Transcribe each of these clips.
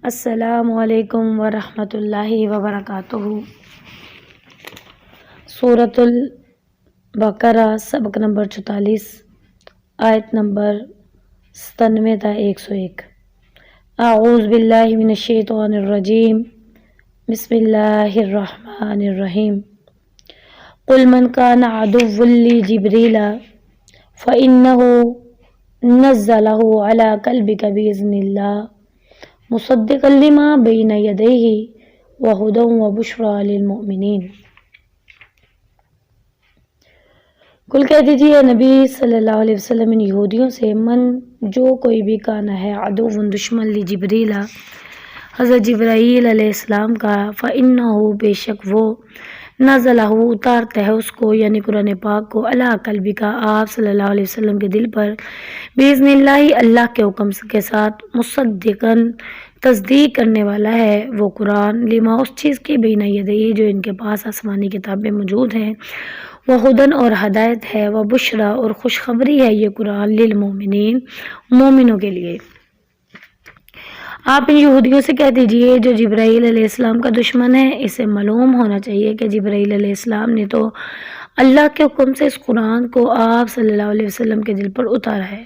السلام علیکم ورحمۃ اللہ وبرکاتہ۔ سورۃ البقرہ سبق نمبر 44 آیت نمبر 97 تا 101۔ اعوذ باللہ من الشیطان الرجیم، بسم اللہ الرحمن الرحیم۔ قل من کان عدوا لجبریل فإنہ نزلہ علی قلبک بإذن اللہ مصدقا لما بین یدیہ وہدی وبشریٰ للمؤمنین۔ کل کہہ دیجیے نبی صلی اللہ علیہ وسلم ان یہودیوں سے، من جو کوئی بھی کانا ہے عدو دشمن لجبریل حضرت جبرائیل علیہ السلام کا، فإنہ بے شک وہ نزلہ اتارتا ہے اس کو یعنی قرآن پاک کو، علی قلبک آپ صلی اللہ علیہ وسلم کے دل پر، بإذن اللہ اللہ کے حکم کے ساتھ، مصدقاً تصدیق کرنے والا ہے وہ قرآن، لما اس چیز کی بین یدیہ جو ان کے پاس آسمانی کتابیں موجود ہیں، وہدن اور ہدایت ہے، وبشریٰ اور خوشخبری ہے یہ قرآن، للمؤمنین مومنوں کے لیے۔ آپ ان یہودیوں سے کہہ دیجئے جو جبرائیل علیہ السلام کا دشمن ہے، اسے معلوم ہونا چاہیے کہ جبرائیل علیہ السلام نے تو اللہ کے حکم سے اس قرآن کو آپ صلی اللہ علیہ وسلم کے دل پر اتارا ہے،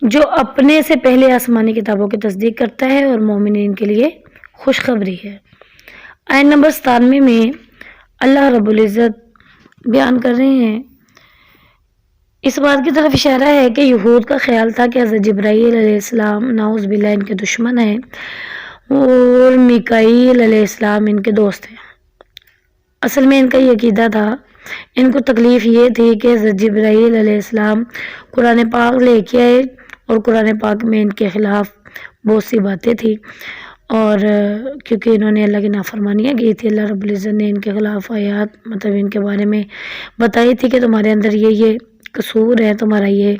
جو اپنے سے پہلے آسمانی کتابوں کی تصدیق کرتا ہے اور مومنین کے لیے خوشخبری ہے۔ آیت نمبر 97 میں اللہ رب العزت بیان کر رہے ہیں، اس بات کی طرف اشارہ ہے کہ یہود کا خیال تھا کہ حضرت جبرائیل علیہ السلام نعوذ باللہ ان کے دشمن ہیں اور میکائیل علیہ السلام ان کے دوست ہیں۔ اصل میں ان کا یہ عقیدہ تھا، ان کو تکلیف یہ تھی کہ حضرت جبرائیل علیہ السلام قرآن پاک لے کے آئے اور قرآن پاک میں ان کے خلاف بہت سی باتیں تھی، اور کیونکہ انہوں نے اللہ کی نافرمانیاں کی تھی، اللہ رب العزت نے ان کے خلاف آیات ان کے بارے میں بتائی تھی کہ تمہارے اندر یہ قصور ہے تمہارا یہ،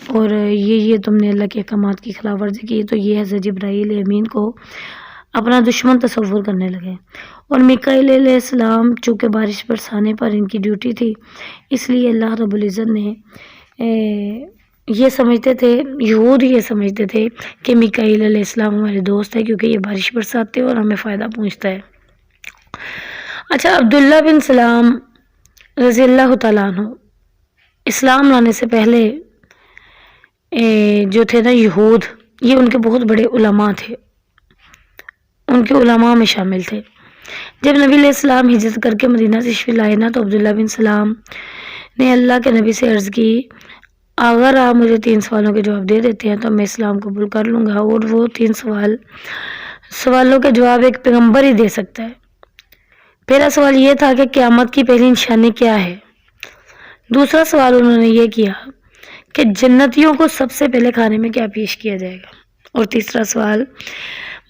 اور یہ تم نے اللہ کے احکامات کی خلاف ورزی کی، تو یہ حضرت جبرائیل امین کو اپنا دشمن تصور کرنے لگے۔ اور میکائیل علیہ السلام چونکہ بارش برسانے پر ان کی ڈیوٹی تھی، اس لیے اللہ رب العزت نے یہ سمجھتے تھے، یہود یہ سمجھتے تھے کہ میکائیل علیہ السلام ہمارے دوست ہے کیونکہ یہ بارش برساتے ہیں اور ہمیں فائدہ پہنچتا ہے۔ اچھا، عبداللہ بن سلام رضی اللہ تعالیٰ عنہ اسلام لانے سے پہلے جو تھے نا یہود، یہ ان کے بہت بڑے علماء تھے، ان کے علماء میں شامل تھے۔ جب نبی علیہ السلام ہجرت کر کے مدینہ تشریف لائے نا، تو عبداللہ بن سلام نے اللہ کے نبی سے عرض کی، اگر آپ مجھے 3 سوالوں کے جواب دے دیتے ہیں تو میں اسلام قبول کر لوں گا۔ اور وہ 3 سوالوں کے جواب ایک پیغمبر ہی دے سکتا ہے۔ پہلا سوال یہ تھا کہ قیامت کی پہلی نشانی کیا ہے؟ دوسرا سوال انہوں نے یہ کیا کہ جنتیوں کو سب سے پہلے کھانے میں کیا پیش کیا جائے گا؟ اور تیسرا سوال،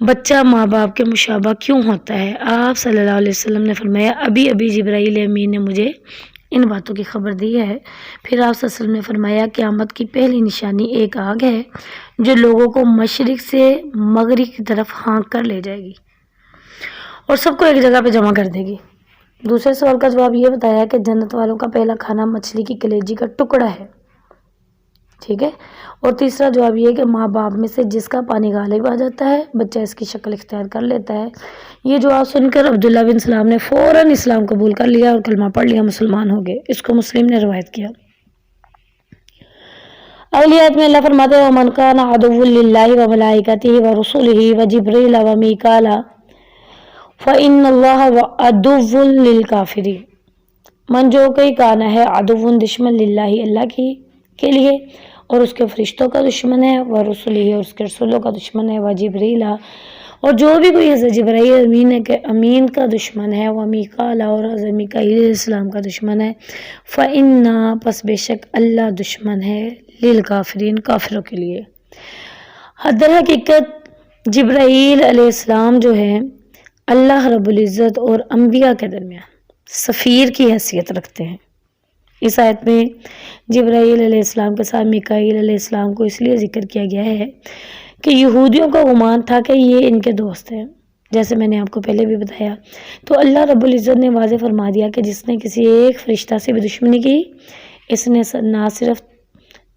بچہ ماں باپ کے مشابہ کیوں ہوتا ہے؟ آپ صلی اللہ علیہ وسلم نے فرمایا، ابھی جبرائیل امین نے مجھے ان باتوں کی خبر دی ہے۔ پھر آپ صلی اللہ علیہ وسلم نے فرمایا، قیامت کی پہلی نشانی ایک آگ ہے جو لوگوں کو مشرق سے مغرب کی طرف ہانک کر لے جائے گی اور سب کو ایک جگہ پہ جمع کر دے گی۔ دوسرے سوال کا جواب یہ بتایا کہ جنت والوں کا پہلا کھانا مچھلی کی کلیجی کا ٹکڑا ہے، ٹھیک ہے۔ اور تیسرا جواب یہ کہ ماں باپ میں سے جس کا پانی غالب آ جاتا ہے، بچہ اس کی شکل اختیار کر لیتا ہے۔ یہ جواب سن کر عبداللہ بن سلام نے فوراً اسلام قبول کر لیا اور کلمہ پڑھ لیا، مسلمان ہو گئے۔ اس کو مسلم نے روایت کیا۔ اگلی آیت میں اللہ فرماتے ہیں، وَمَنْ كَانَ عَدُوًّا لِلَّهِ وَمَلَائِكَتِهِ وَرُسُلِهِ وَجِبْرِيلَ وَمِيكَالَ فَإِنَّ اللَّهَ عَدُوٌّ لِلْكَافِرِينَ۔ من جو کوئی کانا ہے عدو دشمن للہ اللہ کے لیے اور اس کے فرشتوں کا دشمن ہے، ورسولہ اور اس کے رسولوں کا دشمن ہے، وجبریل اور جو بھی کوئی حضرت جبرائیل امین کا دشمن ہے، ومیکال اور حضرت میکائیل علیہ السلام کا دشمن ہے، فإنہ پس بے شک اللہ دشمن ہے، للکافرین کافروں کے لیے۔ در حقیقت جبرائیل علیہ السلام جو ہے اللہ رب العزت اور انبیاء کے درمیان سفیر کی حیثیت رکھتے ہیں۔ اس آیت میں جبرائیل علیہ السلام کے ساتھ میکائیل علیہ السلام کو اس لیے ذکر کیا گیا ہے کہ یہودیوں کا گمان تھا کہ یہ ان کے دوست ہیں، جیسے میں نے آپ کو پہلے بھی بتایا۔ تو اللہ رب العزت نے واضح فرما دیا کہ جس نے کسی ایک فرشتہ سے بھی دشمنی کی، اس نے نہ صرف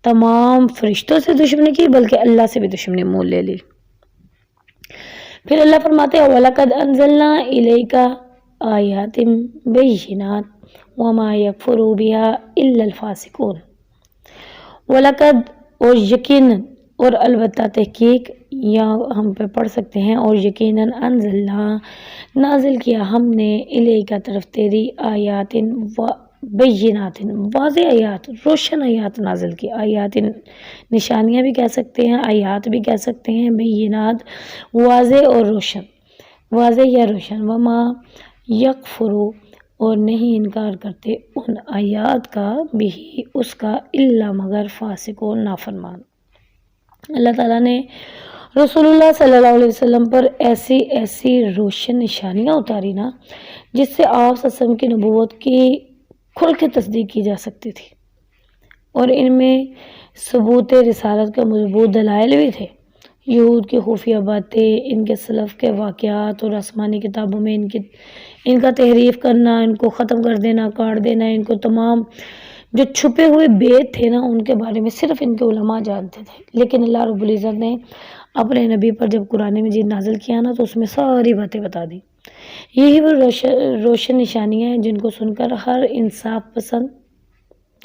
تمام فرشتوں سے دشمنی کی بلکہ اللہ سے بھی دشمنی مول لے لی۔ پھر اللہ فرماتے ہیں وَلَقَدْ أَنزَلْنَا إِلَيْكَ آيَاتٍ بَيِّنَاتٍ وَمَا يَكْفُرُ بِهَا إِلَّا الْفَاسِقُونَ۔ وَلَقَدْ اور یقیناً اور البتہ تحقیق، یا ہم پہ پڑھ سکتے ہیں اور یقیناً انزلنا نازل کیا ہم نے الیکا طرف تیری آیات بینات واضح آیات روشن آیات نازل کی۔ آیات نشانیاں بھی کہہ سکتے ہیں، آیات بھی کہہ سکتے ہیں، بینات واضح اور روشن، واضح یا روشن۔ وما یکفرو اور نہیں انکار کرتے ان آیات کا بھی اس کا الا مگر فاسقون نافرمان۔ اللہ تعالیٰ نے رسول اللہ صلی اللہ علیہ وسلم پر ایسی ایسی روشن نشانیاں اتاری نا، جس سے آپ صلی اللہ علیہ وسلم کی نبوت کی کھل کے تصدیق کی جا سکتی تھی، اور ان میں ثبوت رسالت کا مضبوط دلائل بھی تھے۔ یہود کی خفیہ باتیں، ان کے سلف کے واقعات اور آسمانی کتابوں میں ان کا تحریف کرنا، ان کو ختم کر دینا، کاٹ دینا، ان کو تمام جو چھپے ہوئے بیت تھے نا ان کے بارے میں صرف ان کے علماء جانتے تھے، لیکن اللہ رب العزت نے اپنے نبی پر جب قرآن مجید نازل کیا نا تو اس میں ساری باتیں بتا دی۔ یہی وہ روشن نشانیاں ہیں جن کو سن کر ہر انصاف پسند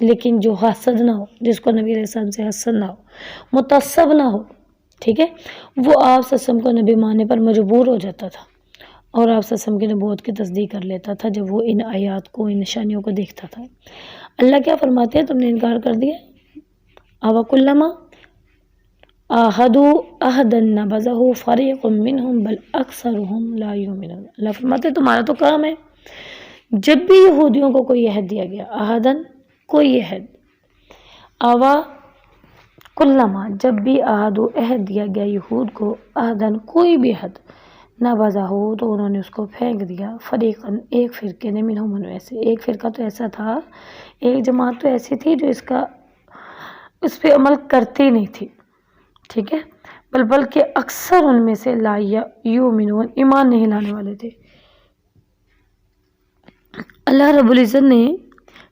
لیکن جو حسد نہ ہو، جس کو نبی علیہ السلام سے حسد نہ ہو، متعصب نہ ہو، ٹھیک ہے، وہ آپ صلی اللہ علیہ وسلم کو نبی ماننے پر مجبور ہو جاتا تھا، اور آپ صلی اللہ علیہ وسلم کی نبوت کی تصدیق کر لیتا تھا جب وہ ان آیات کو، ان نشانیوں کو دیکھتا تھا۔ اللہ کیا فرماتے ہیں؟ تم نے انکار کر دیا، اوَكُلَّمَا عَاهَدُوا عَهْدًا نَبَذَهُ فَرِيقٌ مِّنْهُمْ بَلْ أَكْثَرُهُمْ لَا يُؤْمِنُونَ۔ اللہ فرماتے ہیں تمہارا تو کام ہے، جب بھی یہودیوں کو کوئی عہد دیا گیا، عہدن کوئی عہد، آوا کلما جب بھی عہد دیا گیا یہود کو، عہدن کوئی بھی عہد، نبذہ تو انہوں نے اس کو پھینک دیا، فریقاً ایک فرقے نے، منہم ان میں سے، ایک فرقہ تو ایسا تھا، ایک جماعت تو ایسی تھی جو اس پہ عمل کرتی نہیں تھی، ٹھیک ہے، بلکہ اکثر ان میں سے لا یؤمنون ایمان نہیں لانے والے تھے۔ اللہ رب العزت نے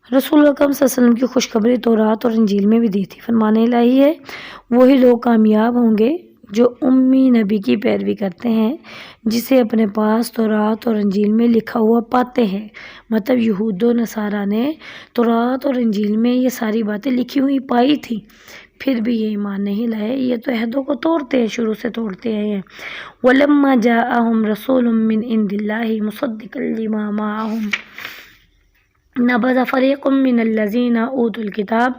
رسول اکرم صلی اللہ علیہ وسلم کی خوشخبری تورات اور انجیل میں بھی دی تھی۔ فرمان الہی ہے وہی لوگ کامیاب ہوں گے جو امی نبی کی پیروی کرتے ہیں، جسے اپنے پاس تورات اور انجیل میں لکھا ہوا پاتے ہیں۔ مطلب یہود و نصارہ نے تورات اور انجیل میں یہ ساری باتیں لکھی ہوئی پائی تھی، پھر بھی یہ ایمان نہیں لائے، یہ تو عہدوں کو توڑتے ہیں، شروع سے توڑتے آئے ہیں۔ وَلَمَّا جَاءَهُمْ رَسُولٌ مِّنْ عِندِ اللَّهِ مُصَدِّقًا لِّمَا مَعَهُمْ نبذ فریق من الذین اوتوا الکتاب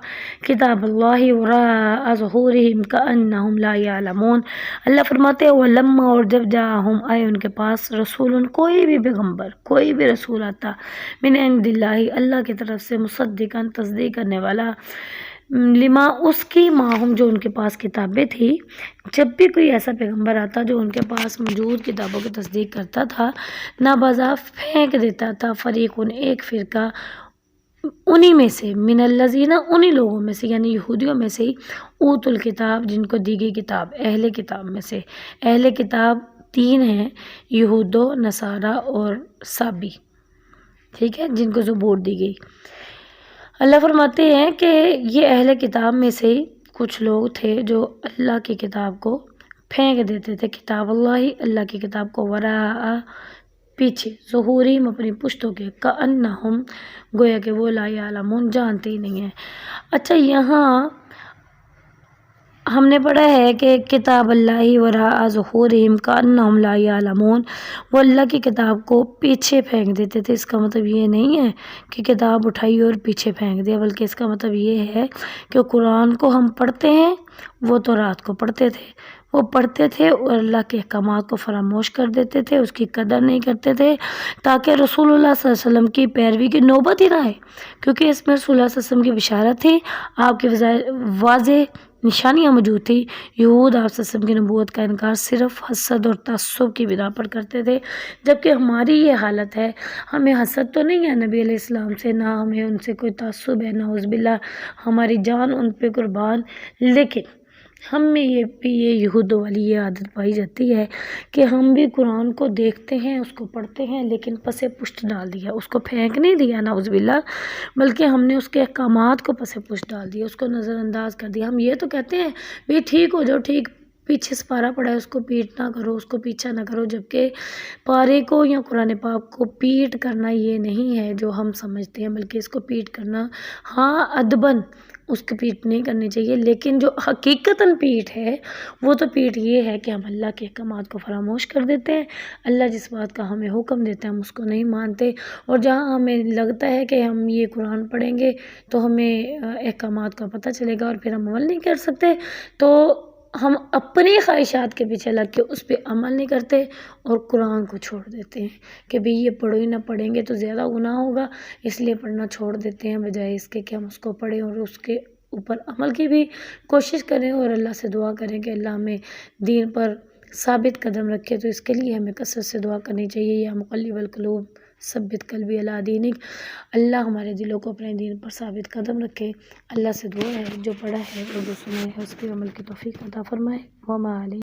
کتاب اللہ وراء ظہورہم کأنہم لا یعلمون۔ اللہ فرماتے ہیں ولما اور جب جاءہم آئے ان کے پاس رسول کوئی بھی پیغمبر، کوئی بھی رسول آتا، من عند اللہ اللہ کی طرف سے، مصدقا تصدیق کرنے والا، لما اس کی، ماہم جو ان کے پاس کتابیں تھی، جب بھی کوئی ایسا پیغمبر آتا جو ان کے پاس موجود کتابوں کی تصدیق کرتا تھا، نبذہ پھینک دیتا تھا، فریقن ایک فرقہ، انہی میں سے، من الذین انہی لوگوں میں سے، یعنی یہودیوں میں سے ہی، اوت الکتاب جن کو دی گئی کتاب، اہل کتاب میں سے۔ اہل کتاب تین ہیں، یہود و نصارہ اور سابی، ٹھیک ہے، جن کو زبور دی گئی۔ اللہ فرماتے ہیں کہ یہ اہل کتاب میں سے کچھ لوگ تھے جو اللہ کی کتاب کو پھینک دیتے تھے، کتاب اللہ، اللہ کی کتاب کو، وراء پیچھے، ظہورہم اپنی پشتوں کے، کأنہم گویا کہ وہ لا یعلمون جانتے ہی نہیں ہیں۔ اچھا، یہاں ہم نے پڑھا ہے کہ کتاب اللہ وراء ظہورہم کأنہم لا یعلمون، وہ اللہ کی کتاب کو پیچھے پھینک دیتے تھے۔ اس کا مطلب یہ نہیں ہے کہ کتاب اٹھائی اور پیچھے پھینک دیا، بلکہ اس کا مطلب یہ ہے کہ قرآن کو ہم پڑھتے ہیں، وہ تورات کو پڑھتے تھے، وہ پڑھتے تھے اور اللہ کے احکامات کو فراموش کر دیتے تھے، اس کی قدر نہیں کرتے تھے، تاکہ رسول اللہ صلی اللہ علیہ وسلم کی پیروی کی نوبت ہی نہ آئے، کیونکہ اس میں رسول اللہ صلی اللہ علیہ وسلم کی بشارت تھی، آپ کی واضح نشانیاں موجود تھی۔ یہود آپ صلی اللہ علیہ وسلم کی نبوت کا انکار صرف حسد اور تعصب کی بنا پر کرتے تھے، جبکہ ہماری یہ حالت ہے، ہمیں حسد تو نہیں ہے نبی علیہ السلام سے، نہ ہمیں ان سے کوئی تعصب ہے، نعوذ باللہ، ہماری جان ان پہ قربان، لیکن ہم میں یہ یہود والی یہ عادت پائی جاتی ہے کہ ہم بھی قرآن کو دیکھتے ہیں، اس کو پڑھتے ہیں، لیکن پس پشت ڈال دیا، اس کو پھینک نہیں دیا نعوذ باللہ، بلکہ ہم نے اس کے احکامات کو پس پشت ڈال دیا، اس کو نظر انداز کر دیا۔ ہم یہ تو کہتے ہیں بھی ٹھیک ہو جاؤ، ٹھیک پیچھے سے پارا پڑا ہے اس کو پیٹ نہ کرو، اس کو پیچھا نہ کرو، جبکہ پارے کو یا قرآن پاک کو پیٹ کرنا یہ نہیں ہے جو ہم سمجھتے ہیں، بلکہ اس کو پیٹ کرنا، ہاں ادباً اس کی پیٹ نہیں کرنی چاہیے، لیکن جو حقیقتاً پیٹ ہے وہ تو پیٹ یہ ہے کہ ہم اللہ کے احکامات کو فراموش کر دیتے ہیں، اللہ جس بات کا ہمیں حکم دیتا ہے ہم اس کو نہیں مانتے، اور جہاں ہمیں لگتا ہے کہ ہم یہ قرآن پڑھیں گے تو ہمیں احکامات کا پتہ چلے گا اور پھر ہم عمل نہیں کر سکتے، تو ہم اپنی خواہشات کے پیچھے لگ کے اس پہ عمل نہیں کرتے اور قرآن کو چھوڑ دیتے ہیں کہ بھئی یہ پڑھو ہی نہ، پڑھیں گے تو زیادہ گناہ ہوگا، اس لیے پڑھنا چھوڑ دیتے ہیں، بجائے اس کے کہ ہم اس کو پڑھیں اور اس کے اوپر عمل کی بھی کوشش کریں اور اللہ سے دعا کریں کہ اللہ ہمیں دین پر ثابت قدم رکھے۔ تو اس کے لیے ہمیں کثرت سے دعا کرنی چاہیے، یا مقلب القلوب ثبت قلبی علی دینک، اللہ ہمارے دلوں کو اپنے دین پر ثابت قدم رکھے۔ اللہ سے دعا ہے جو پڑھا ہے اور جو سنا ہے اس کے عمل کی توفیق عطا فرمائے۔ وما علینا